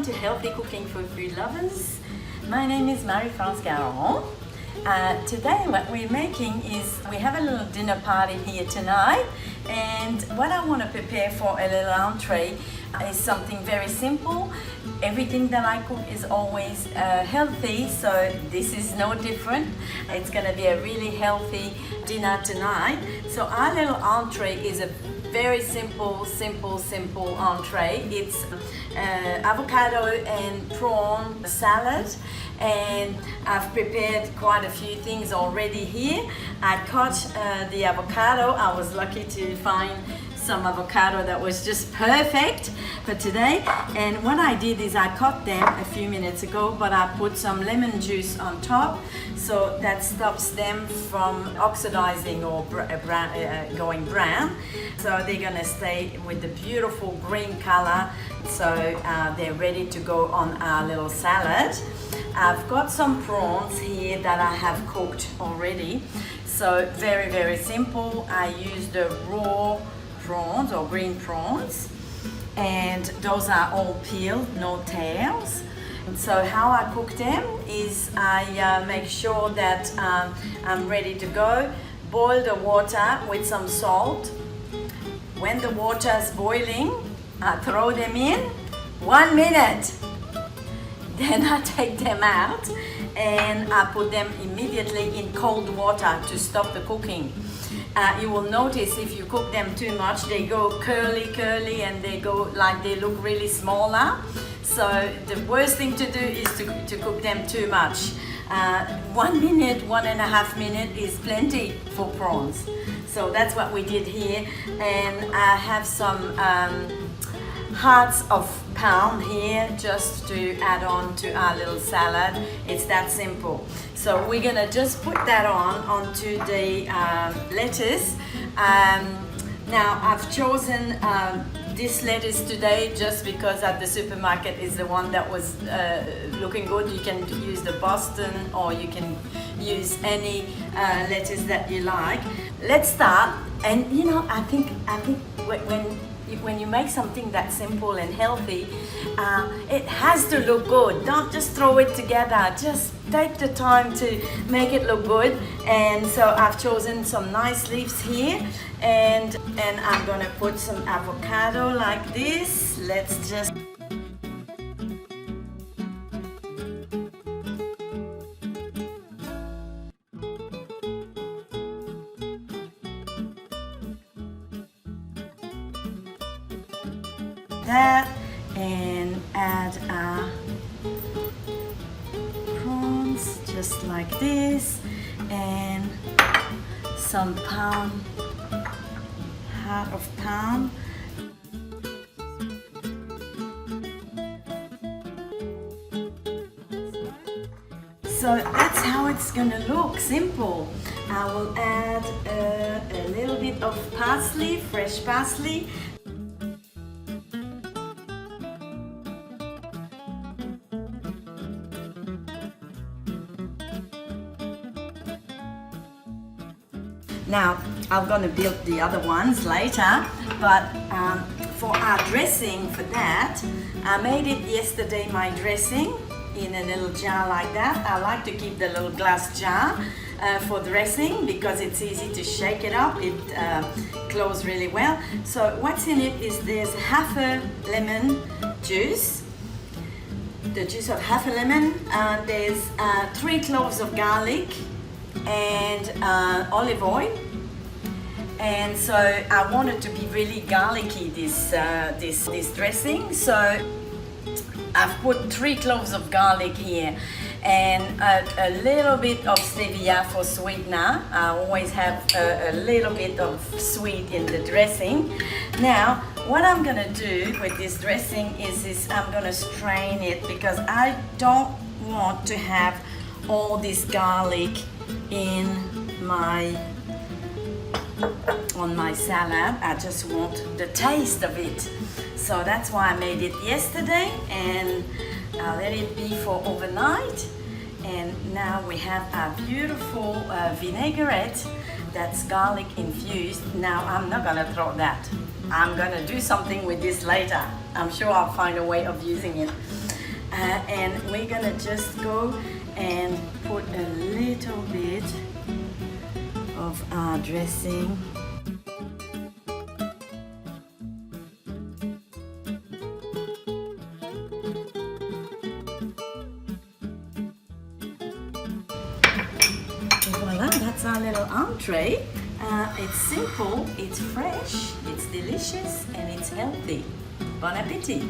to Healthy Cooking for Food Lovers. My name is Marie-France Garon. Today what we're making is, we have a little dinner party here tonight, and what I want to prepare for a little entree is something very simple. Everything that I cook is always healthy, so this is no different. It's going to be a really healthy dinner tonight. So our little entree is a very simple entree. It's avocado and prawn salad, and I've prepared quite a few things already here. I cut the avocado. I was lucky to find some avocado that was just perfect for today, and what I did is I cut them a few minutes ago, but I put some lemon juice on top, so that stops them from oxidizing or going brown, so they're gonna stay with the beautiful green color, so they're ready to go on our little salad. I've got some prawns here that I have cooked already, so very simple. I use the raw prawns or green prawns, and those are all peeled, no tails. And so how I cook them is I make sure that I'm ready to go. Boil the water with some salt. When the water is boiling, I throw them in. 1 minute. Then I take them out and I put them immediately in cold water to stop the cooking. You will notice if you cook them too much, they go curly, and they go like they look really smaller. So the worst thing to do is to cook them too much. 1 minute, 1.5 minutes is plenty for prawns. So that's what we did here, and I have some hearts of pound here just to add on to our little salad. It's that simple. So we're gonna just put that onto the lettuce. Now I've chosen this lettuce today just because at the supermarket is the one that was looking good. You can use the Boston, or you can use any lettuce that you like. Let's start. And you know, I think when you make something that simple and healthy, it has to look good. Don't just throw it together. Just take the time to make it look good. And so I've chosen some nice leaves here, and I'm gonna put some avocado like this. Let's just that, and add our prawns just like this, and some heart of pound. So that's how it's gonna look, simple. I will add a little bit of parsley, fresh parsley. Now, I'm going to build the other ones later, but for our dressing for that, I made it yesterday, my dressing, in a little jar like that. I like to keep the little glass jar for dressing because it's easy to shake it up. It closes really well. So what's in it is there's half a lemon juice, the juice of half a lemon. There's 3 cloves of garlic, and olive oil, and so I want it to be really garlicky, this dressing. So I've put 3 cloves of garlic here, and a little bit of stevia for sweetener. I always have a little bit of sweet in the dressing. Now what I'm gonna do with this dressing is I'm gonna strain it, because I don't want to have all this garlic on my salad. I just want the taste of it. So that's why I made it yesterday, and I let it be for overnight. And now we have a beautiful vinaigrette that's garlic infused. Now I'm not gonna throw that. I'm gonna do something with this later. I'm sure I'll find a way of using it. And we're gonna just go and put a little bit of our dressing. Voila, that's our little entree. It's simple, it's fresh, it's delicious, and it's healthy. Bon appetit!